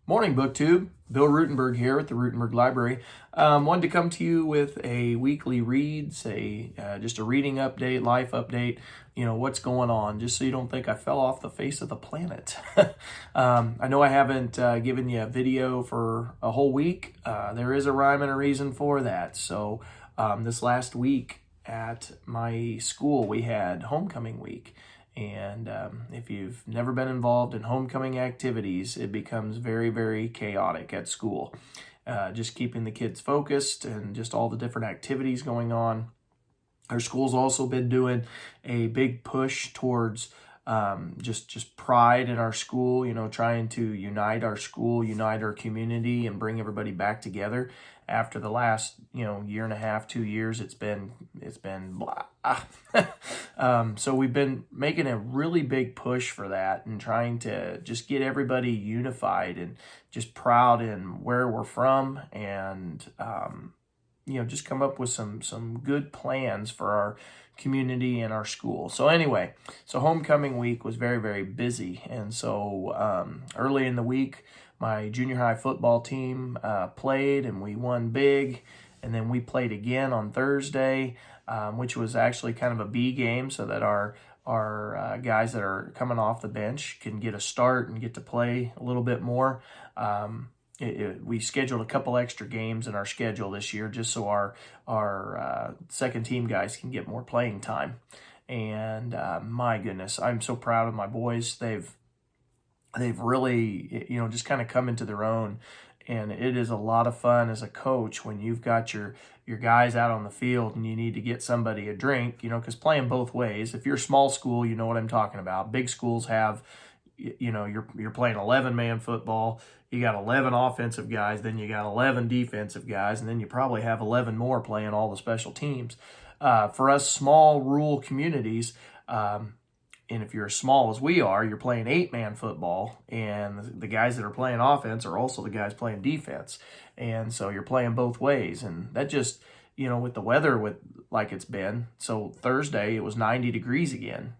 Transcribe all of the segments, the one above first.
Morning, BookTube. Bill Ruttenberg here at the Ruttenberg Library. Wanted to come to you with a weekly reads, just a reading update, life update. What's going on, just so you don't think I fell off the face of the planet. I know I haven't given you a video for a whole week. There is a rhyme and a reason for that. So this last week at my school, we had homecoming week. And if you've never been involved in homecoming activities, it becomes very, very chaotic at school. Just keeping the kids focused and just all the different activities going on. Our school's also been doing a big push towards just pride in our school, trying to unite our school, unite our community, and bring everybody back together. After the last, year and a half, 2 years, it's been blah. So we've been making a really big push for that and trying to just get everybody unified and just proud in where we're from, and just come up with some good plans for our community and our school. So anyway, homecoming week was very, very busy. And so early in the week, my junior high football team played, and we won big. And then we played again on Thursday, which was actually kind of a B game, so that our guys that are coming off the bench can get a start and get to play a little bit more. We scheduled a couple extra games in our schedule this year, just so our second team guys can get more playing time. And my goodness, I'm so proud of my boys. They've really, just kind of come into their own. And it is a lot of fun as a coach when you've got your guys out on the field and you need to get somebody a drink, because playing both ways. If you're a small school, you know what I'm talking about. Big schools have, you're playing 11-man football. You got 11 offensive guys, then you got 11 defensive guys, and then you probably have 11 more playing all the special teams. For us small rural communities, and if you're as small as we are, you're playing 8-man football, and the guys that are playing offense are also the guys playing defense. And so you're playing both ways. And that just, with the weather like it's been, so Thursday it was 90 degrees again,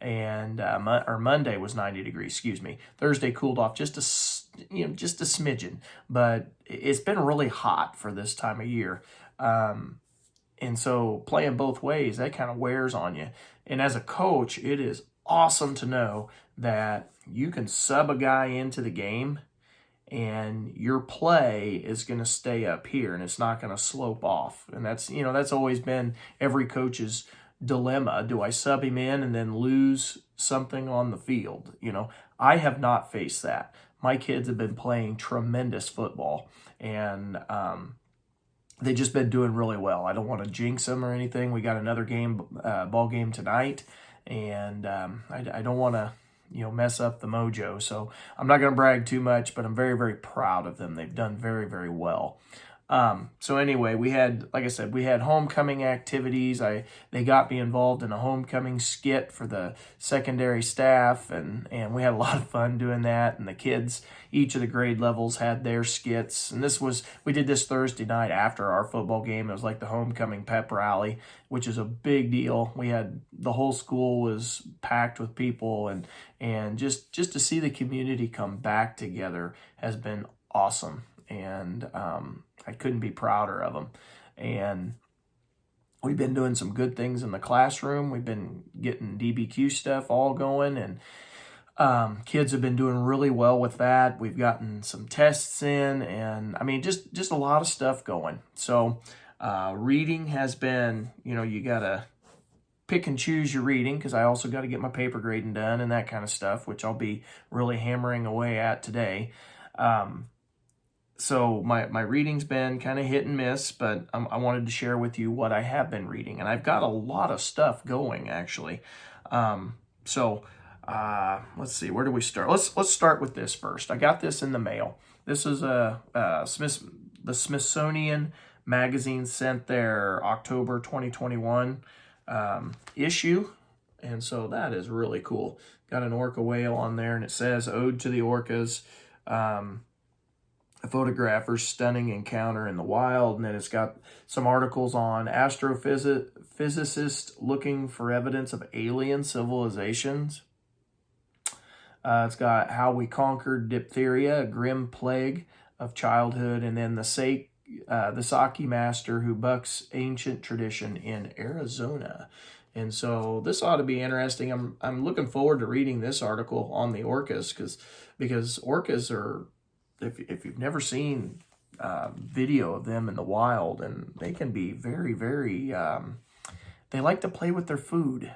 and or Monday was 90 degrees, excuse me. Thursday cooled off just a smidgen, but it's been really hot for this time of year. And so playing both ways, that kind of wears on you. And as a coach, it is awesome to know that you can sub a guy into the game and your play is going to stay up here and it's not going to slope off. And that's always been every coach's dilemma. Do I sub him in and then lose something on the field? I have not faced that. My kids have been playing tremendous football, and they've just been doing really well. I don't want to jinx them or anything. We got another ball game tonight, and I don't want to, mess up the mojo. So I'm not going to brag too much, but I'm very, very proud of them. They've done very, very well. So anyway, like I said, we had homecoming activities. They got me involved in a homecoming skit for the secondary staff, and we had a lot of fun doing that. And the kids, each of the grade levels had their skits. And we did this Thursday night after our football game. It was like the homecoming pep rally, which is a big deal. The whole school was packed with people, and just to see the community come back together has been awesome. And I couldn't be prouder of them. And we've been doing some good things in the classroom. We've been getting DBQ stuff all going, and kids have been doing really well with that. We've gotten some tests in, and just a lot of stuff going. So reading has been, you got to pick and choose your reading, because I also got to get my paper grading done and that kind of stuff, which I'll be really hammering away at today. So my reading's been kind of hit and miss, but I wanted to share with you what I have been reading. And I've got a lot of stuff going, actually. Let's see, where do we start? Let's start with this first. I got this in the mail. This is the Smithsonian Magazine sent their October 2021 issue. And so that is really cool. Got an orca whale on there, and it says, "Ode to the Orcas. A photographer's stunning encounter in the wild." And then it's got some articles on astrophysicists looking for evidence of alien civilizations. It's got How We Conquered Diphtheria, a Grim Plague of Childhood, and then the Sake Master Who Bucks Ancient Tradition in Arizona. And so this ought to be interesting. I'm looking forward to reading this article on the orcas because orcas are, if you've never seen video of them in the wild, and they can be very, very, they like to play with their food.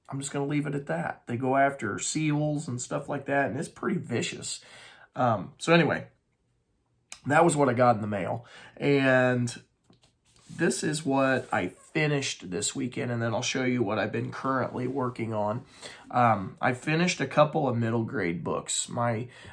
I'm just going to leave it at that. They go after seals and stuff like that, and it's pretty vicious. So anyway, that was what I got in the mail. And this is what I finished this weekend, and then I'll show you what I've been currently working on. I finished a couple of middle grade books.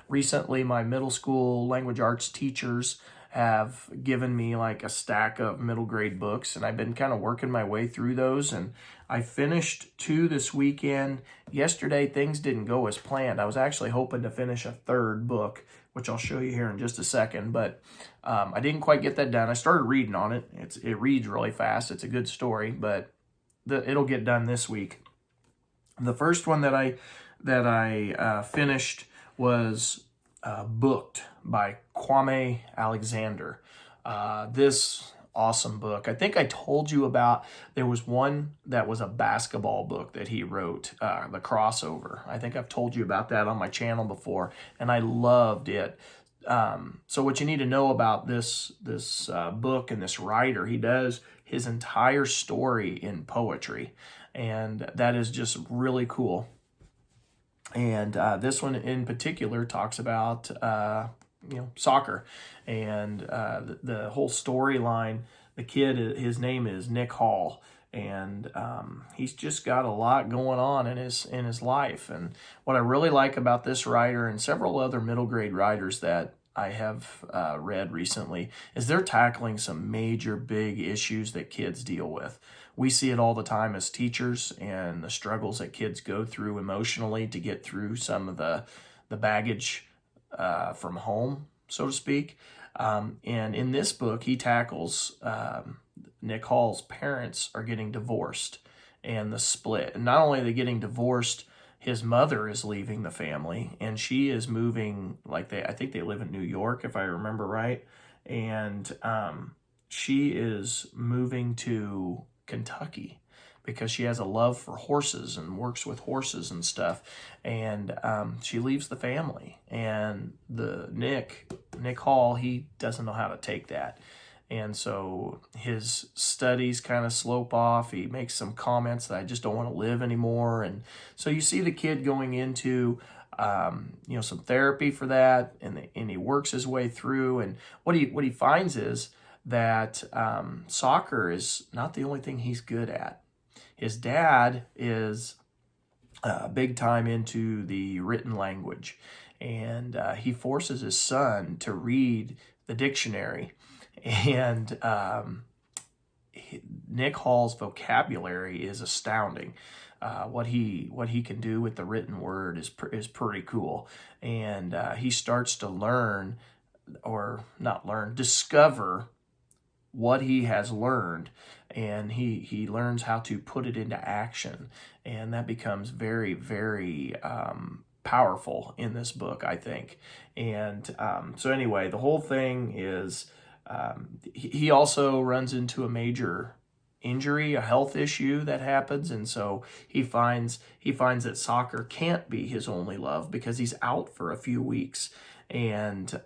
Recently, my middle school language arts teachers have given me like a stack of middle grade books, and I've been kind of working my way through those, and I finished 2 this weekend. Yesterday, things didn't go as planned. I was actually hoping to finish a 3rd book, which I'll show you here in just a second, but I didn't quite get that done. I started reading on it. It reads really fast. It's a good story, but it'll get done this week. The first one that I finished was Booked by Kwame Alexander. This awesome book. I think I told you about, there was one that was a basketball book that he wrote, The Crossover. I think I've told you about that on my channel before, and I loved it. So what you need to know about this book and this writer, he does his entire story in poetry, and that is just really cool. And this one in particular talks about soccer, and the whole storyline. The kid, his name is Nick Hall, and he's just got a lot going on in his life. And what I really like about this writer and several other middle grade writers that I have read recently is they're tackling some major big issues that kids deal with. We see it all the time as teachers, and the struggles that kids go through emotionally to get through some of the baggage from home, so to speak. And in this book, he tackles Nick Hall's parents are getting divorced and the split. And not only are they getting divorced, his mother is leaving the family, and she is moving, I think they live in New York, if I remember right. And she is moving to Kentucky because she has a love for horses and works with horses and stuff. And she leaves the family, and Nick Hall, he doesn't know how to take that. And so his studies kind of slope off. He makes some comments that I just don't want to live anymore. And so you see the kid going into some therapy for that, and he works his way through. And what he finds is that soccer is not the only thing he's good at. His dad is big time into the written language, and he forces his son to read the dictionary. And Nick Hall's vocabulary is astounding. What he can do with the written word is pretty cool. And he starts to discover what he has learned, and he learns how to put it into action, and that becomes very, very powerful in this book, I think. And so anyway, the whole thing is he also runs into a major injury, a health issue that happens, and so he finds that soccer can't be his only love because he's out for a few weeks. And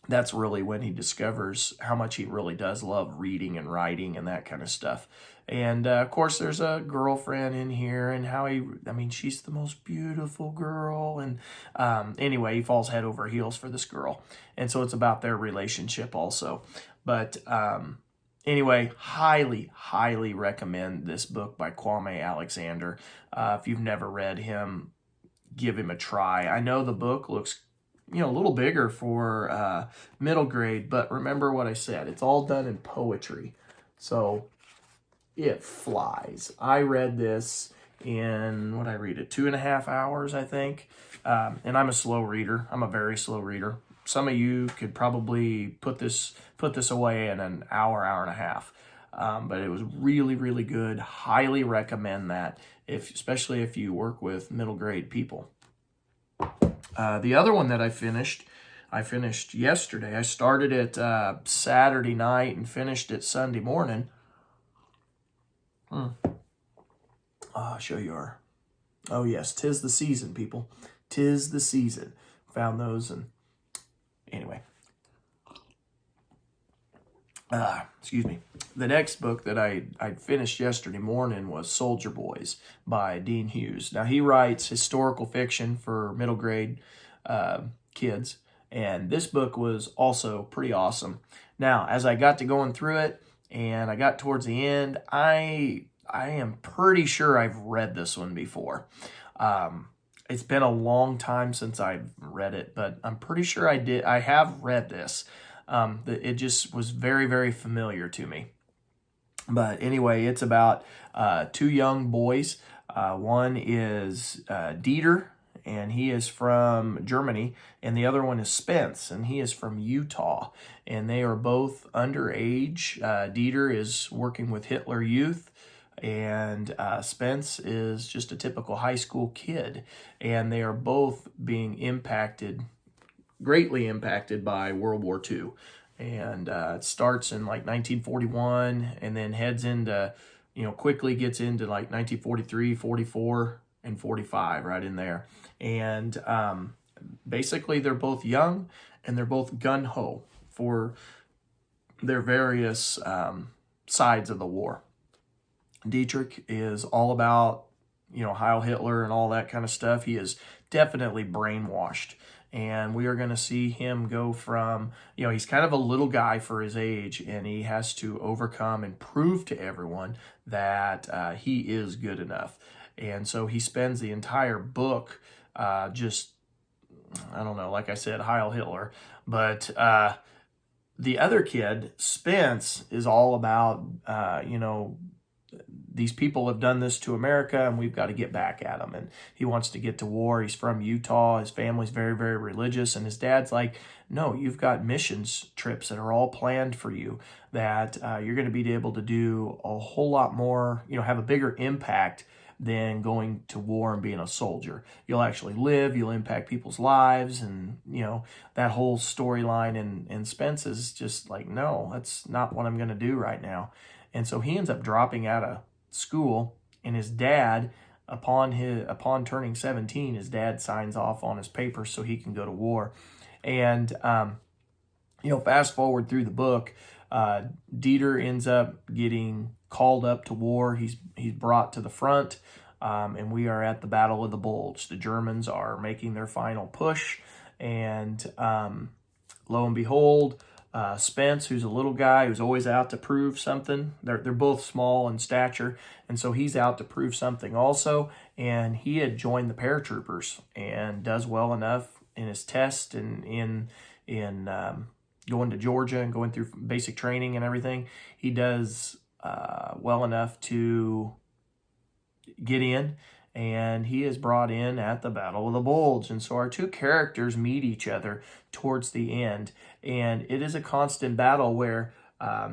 that's really when he discovers how much he really does love reading and writing and that kind of stuff. And of course, there's a girlfriend in here, and she's the most beautiful girl. And anyway, he falls head over heels for this girl. And so it's about their relationship also. But anyway, highly, highly recommend this book by Kwame Alexander. If you've never read him, give him a try. I know the book looks a little bigger for middle grade, but remember what I said, it's all done in poetry, so it flies. I read this in, 2.5 hours, I think, and I'm a slow reader. I'm a very slow reader. Some of you could probably put this away in an hour and a half, but it was really, really good. Highly recommend that, especially if you work with middle grade people. The other one that I finished yesterday. I started it Saturday night and finished it Sunday morning. I'll show you our... Oh, yes, 'tis the season, people. 'Tis the season. Found those, and anyway. Excuse me. The next book that I finished yesterday morning was Soldier Boys by Dean Hughes. Now, he writes historical fiction for middle grade kids, and this book was also pretty awesome. Now, as I got to going through it, and I got towards the end, I am pretty sure I've read this one before. It's been a long time since I've read it, but I'm pretty sure I have read this. It just was very, very familiar to me. But anyway, it's about two young boys. One is Dieter, and he is from Germany, and the other one is Spence, and he is from Utah, and they are both underage. Dieter is working with Hitler Youth, and Spence is just a typical high school kid, and they are both being greatly impacted by World War II. And it starts in like 1941 and then heads into, quickly gets into like 1943, 44, and 45 right in there. And basically they're both young and they're both gung-ho for their various sides of the war. Dietrich is all about, Heil Hitler and all that kind of stuff. He is definitely brainwashed. And we are going to see him go from, he's kind of a little guy for his age, and he has to overcome and prove to everyone that he is good enough. And so he spends the entire book just, I don't know, like I said, Heil Hitler. But the other kid, Spence, is all about, these people have done this to America and we've got to get back at them. And he wants to get to war. He's from Utah. His family's very, very religious. And his dad's like, no, you've got missions trips that are all planned for you, that you're going to be able to do a whole lot more, have a bigger impact than going to war and being a soldier. You'll actually live, you'll impact people's lives, and, that whole storyline. And Spence is just like, no, that's not what I'm going to do right now. And so he ends up dropping out of school, and his dad, upon turning 17, his dad signs off on his papers so he can go to war. And fast forward through the book, Dieter ends up getting called up to war. He's brought to the front, and we are at the Battle of the Bulge. The Germans are making their final push, and lo and behold, Spence, who's a little guy who's always out to prove something. They're both small in stature, and so he's out to prove something also. And he had joined the paratroopers and does well enough in his test and in going to Georgia and going through basic training and everything. He does well enough to get in, and he is brought in at the Battle of the Bulge. And so our two characters meet each other towards the end, and it is a constant battle where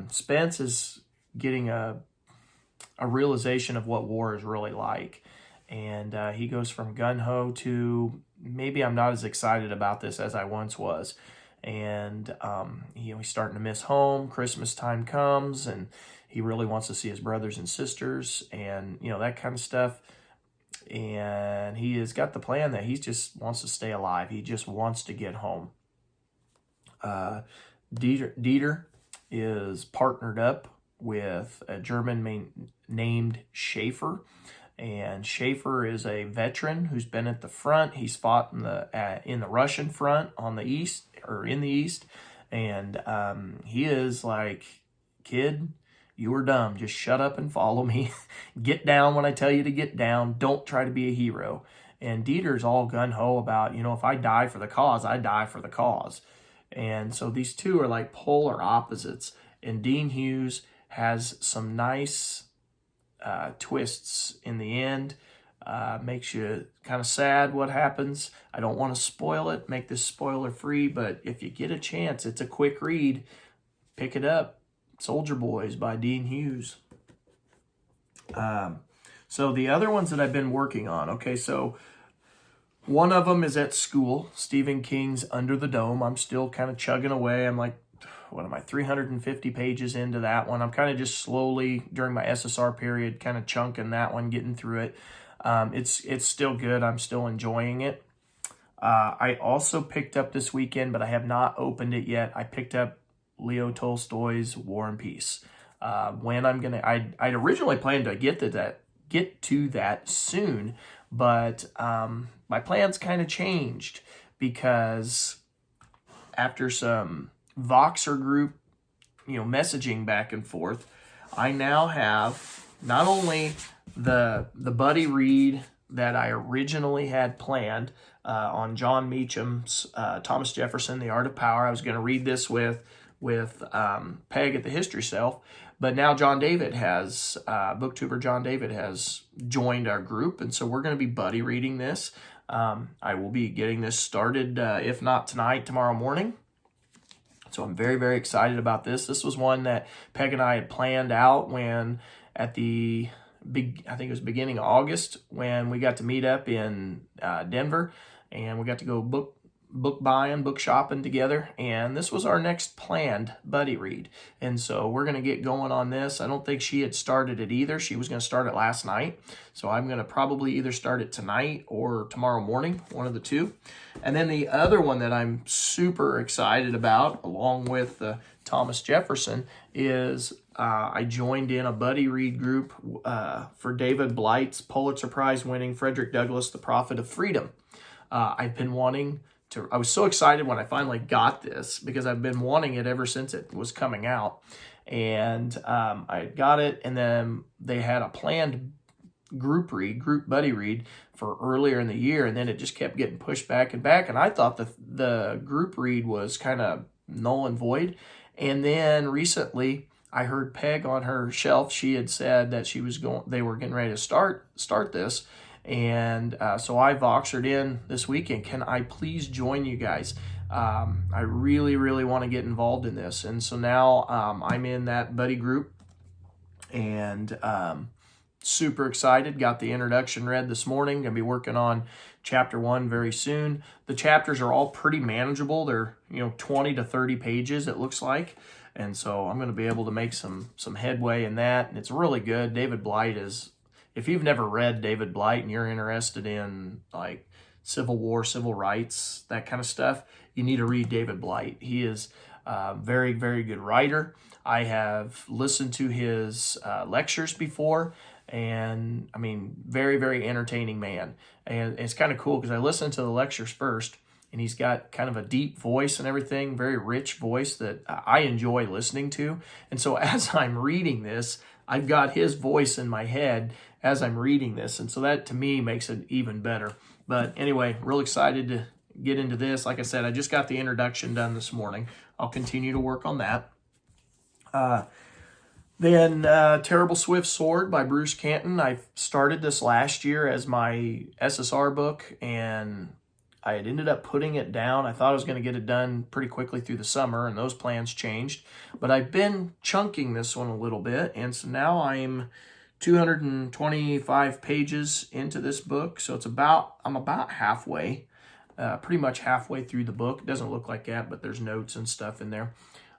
Spence is getting a realization of what war is really like. And he goes from gun-ho to, maybe I'm not as excited about this as I once was. And he's starting to miss home. Christmas time comes, and he really wants to see his brothers and sisters, and that kind of stuff. And he has got the plan that he just wants to stay alive. He just wants to get home. Dieter is partnered up with a German named Schaefer. And Schaefer is a veteran who's been at the front. He's fought in the Russian front in the east. And he is like, kid, you are dumb. Just shut up and follow me. Get down when I tell you to get down. Don't try to be a hero. And Dieter's all gun-ho about, if I die for the cause, I die for the cause. And so these two are like polar opposites. And Dean Hughes has some nice twists in the end. Makes you kind of sad what happens. I don't want to spoil it, make this spoiler free, but if you get a chance, it's a quick read. Pick it up. Soldier Boys by Dean Hughes. So the other ones that I've been working on. Okay, so One of them is at school, Stephen King's Under the Dome. I'm still kind of chugging away. I'm like, what am I, 350 pages into that one. I'm kind of just slowly, during my SSR period, kind of chunking that one, getting through it. It's still good. I'm still enjoying it. I also picked up this weekend, but I have not opened it yet. I picked up Leo Tolstoy's War and Peace. I'd originally planned to get to that soon, but my plans kind of changed because after some Voxer group, messaging back and forth, I now have not only the buddy read that I originally had planned on John Meacham's Thomas Jefferson, The Art of Power. I was going to read this with Peg at the History Shelf, but now booktuber John David has joined our group, and so we're going to be buddy reading this. I will be getting this started, if not tonight, tomorrow morning. So I'm very, very excited about this. This was one that Peg and I had planned out when I think it was beginning of August, when we got to meet up in Denver, and we got to go book shopping together, and this was our next planned buddy read. And so we're going to get going on this. I don't think she had started it either. She was going to start it last night, so I'm going to probably either start it tonight or tomorrow morning, one of the two. And then the other one that I'm super excited about, along with Thomas Jefferson, is I joined in a buddy read group for David Blight's Pulitzer Prize winning Frederick Douglass, The Prophet of Freedom. I've been wanting I was so excited when I finally got this, because I've been wanting it ever since it was coming out. And I got it, and then they had a planned group buddy read for earlier in the year, and then it just kept getting pushed back and back. And I thought the group read was kind of null and void. And then recently I heard Peg on her shelf, she had said that they were getting ready to start this. And so I Voxered in this weekend. Can I please join you guys? I really, really want to get involved in this. And so now I'm in that buddy group, and super excited. Got the introduction read this morning. Going to be working on chapter 1 very soon. The chapters are all pretty manageable. They're 20 to 30 pages, it looks like. And so I'm going to be able to make some headway in that. And it's really good. David Blight is... If you've never read David Blight and you're interested in like Civil War, civil rights, that kind of stuff, you need to read David Blight. He is a very, very good writer. I have listened to his lectures before, and I mean, very, very entertaining man. And it's kind of cool because I listened to the lectures first, and he's got kind of a deep voice and everything, very rich voice that I enjoy listening to. And so as I'm reading this, I've got his voice in my head as I'm reading this. And so that to me makes it even better. But anyway, real excited to get into this. Like I said, I just got the introduction done this morning. I'll continue to work on that. Then Terrible Swift Sword by Bruce Catton. I started this last year as my SSR book, and I had ended up putting it down. I thought I was going to get it done pretty quickly through the summer, and those plans changed. But I've been chunking this one a little bit, and so now I'm 225 pages into this book. So I'm about halfway, pretty much halfway through the book. It doesn't look like that, but there's notes and stuff in there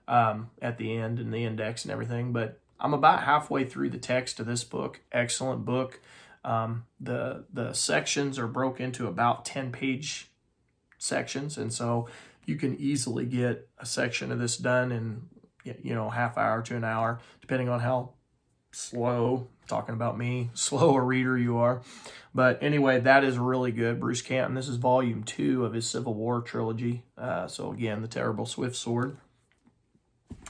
at the end, and the index and everything. But I'm about halfway through the text of this book. Excellent book. The sections are broken into about 10-page sections, and so you can easily get a section of this done in half hour to an hour, depending on how slow a reader you are. But anyway, that is really good. Bruce Catton, this is volume 2 of his Civil War trilogy. So again, The Terrible Swift Sword.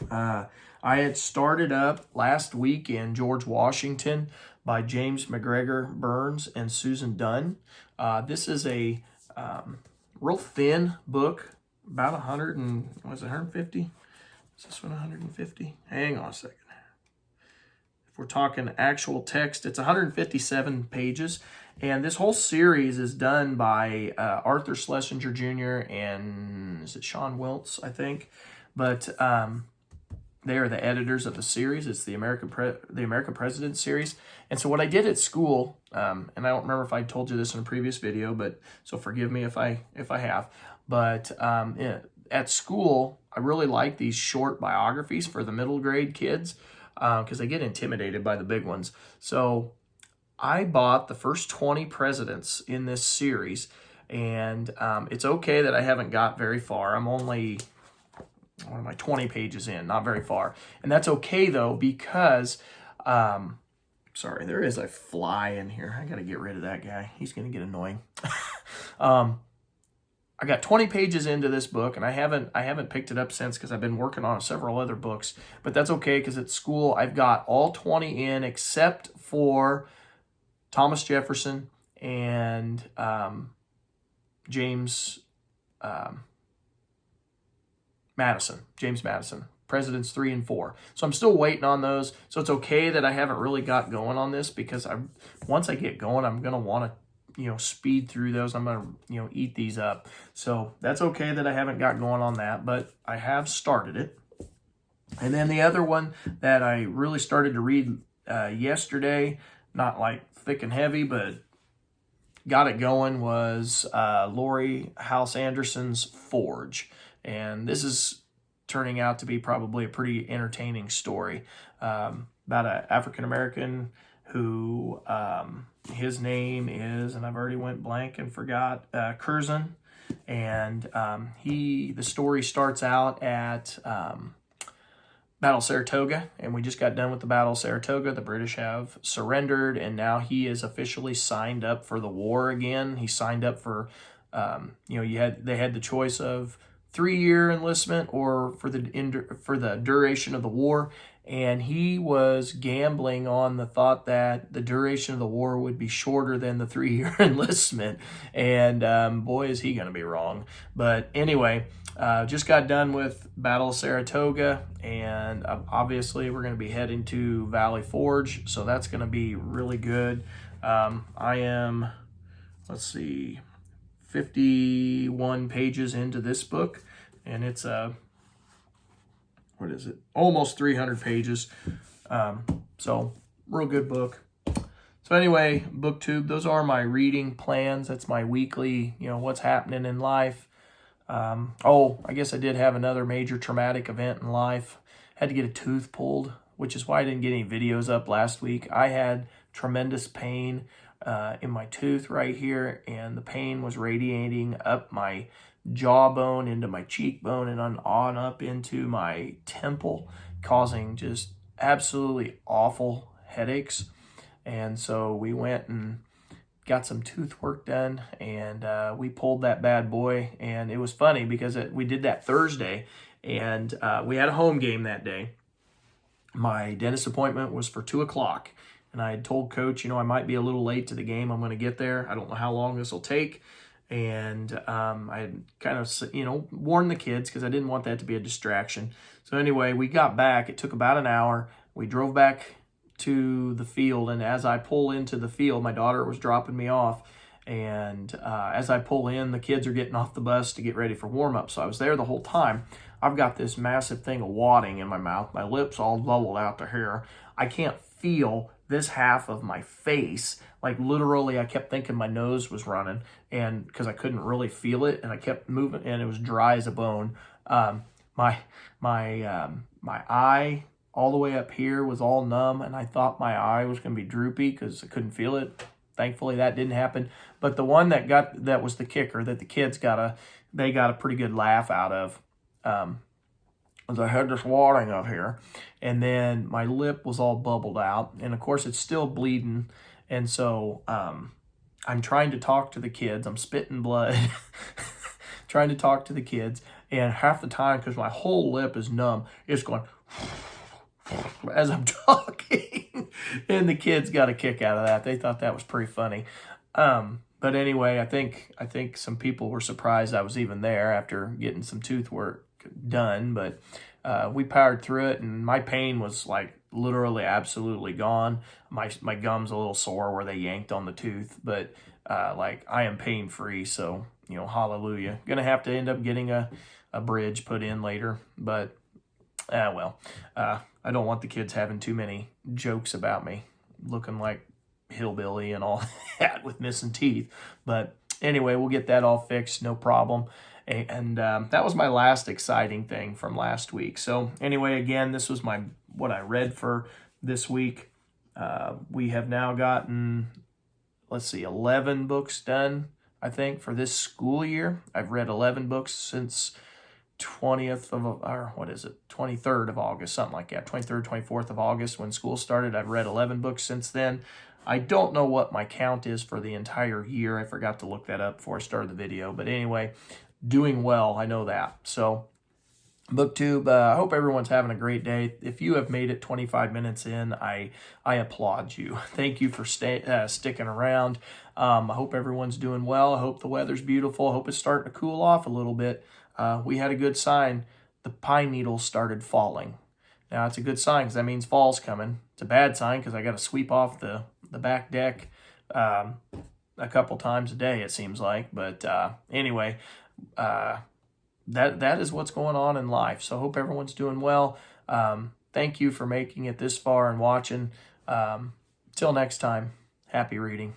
I had started up last week in George Washington by James McGregor Burns and Susan Dunn. This is a real thin book, about 150? Is this one 150? Hang on a second. If we're talking actual text, it's 157 pages. And this whole series is done by Arthur Schlesinger Jr. and is it Sean Wiltz, I think. But they are the editors of the series. It's the American President series. And so what I did at school, and I don't remember if I told you this in a previous video, but so forgive me if I have. But at school, I really like these short biographies for the middle grade kids because they get intimidated by the big ones. So I bought the first 20 presidents in this series, and it's okay that I haven't got very far. I'm only, what am I, 20 pages in, not very far. And that's okay, though, because, sorry, there is a fly in here. I got to get rid of that guy. He's going to get annoying. I got 20 pages into this book, and I haven't picked it up since because I've been working on several other books. But that's okay because at school I've got all 20 in except for Thomas Jefferson and James Madison, Presidents 3 and 4. So I'm still waiting on those. So it's okay that I haven't really got going on this because once I get going, I'm going to want to speed through those. I'm going to, eat these up. So that's okay that I haven't got going on that, but I have started it. And then the other one that I really started to read yesterday, not like thick and heavy, but got it going, was Laurie Halse Anderson's Forge. And this is turning out to be probably a pretty entertaining story about an African-American who his name is, and I've already went blank and forgot, Curzon. And the story starts out at Battle of Saratoga, and we just got done with the Battle of Saratoga. The British have surrendered, and now he is officially signed up for the war again. He signed up for, they had the choice of 3-year enlistment or for the duration of the war. And he was gambling on the thought that the duration of the war would be shorter than the 3-year enlistment. And boy, is he going to be wrong. But anyway, just got done with Battle of Saratoga. And obviously we're going to be heading to Valley Forge. So that's going to be really good. I am, 51 pages into this book. And it's almost 300 pages. So real good book. So anyway, BookTube, those are my reading plans. That's my weekly, what's happening in life. I guess I did have another major traumatic event in life. Had to get a tooth pulled, which is why I didn't get any videos up last week. I had tremendous pain in my tooth right here, and the pain was radiating up my jawbone into my cheekbone and on up into my temple, causing just absolutely awful headaches. And so we went and got some tooth work done, and we pulled that bad boy. And it was funny because we did that Thursday, and we had a home game that day. My dentist appointment was for 2 o'clock, and I had told Coach, I might be a little late to the game. I'm going to get there. I don't know how long this will take. And I had kind of, warned the kids because I didn't want that to be a distraction. So anyway, we got back. It took about an hour. We drove back to the field, and as I pull into the field, my daughter was dropping me off. And as I pull in, the kids are getting off the bus to get ready for warm-up. So I was there the whole time. I've got this massive thing of wadding in my mouth. My lips all bubbled out to here. I can't feel this half of my face. Like literally, I kept thinking my nose was running, and because I couldn't really feel it, and I kept moving, and it was dry as a bone. My eye all the way up here was all numb, and I thought my eye was going to be droopy because I couldn't feel it. Thankfully, that didn't happen. But the one that was the kicker that the kids got a pretty good laugh out of. Was I had this wadding up here, and then my lip was all bubbled out, and of course it's still bleeding. And so I'm trying to talk to the kids. I'm spitting blood, trying to talk to the kids, and half the time, because my whole lip is numb, it's going as I'm talking. And the kids got a kick out of that. They thought that was pretty funny. But anyway, I think some people were surprised I was even there after getting some tooth work done. But we powered through it, and my pain was like literally absolutely gone. My gum's a little sore where they yanked on the tooth, but I am pain free. So hallelujah. Gonna have to end up getting a bridge put in later, but I don't want the kids having too many jokes about me looking like hillbilly and all that with missing teeth. But anyway, we'll get that all fixed, no problem. And that was my last exciting thing from last week. So anyway, again, this was what I read for this week. We have now gotten, 11 books done, I think, for this school year. I've read 11 books since 23rd of August, something like that, 23rd, 24th of August when school started. I've read 11 books since then. I don't know what my count is for the entire year. I forgot to look that up before I started the video. But anyway, doing well, I know that. So BookTube, I hope everyone's having a great day. If you have made it 25 minutes in, I applaud you. Thank you for sticking around. I hope everyone's doing well. I hope the weather's beautiful. I hope it's starting to cool off a little bit. We had a good sign. The pine needles started falling. Now, it's a good sign because that means fall's coming. It's a bad sign because I got to sweep off the back deck a couple times a day, it seems like. But anyway, that is what's going on in life. So I hope everyone's doing well. Thank you for making it this far and watching. Till next time, happy reading.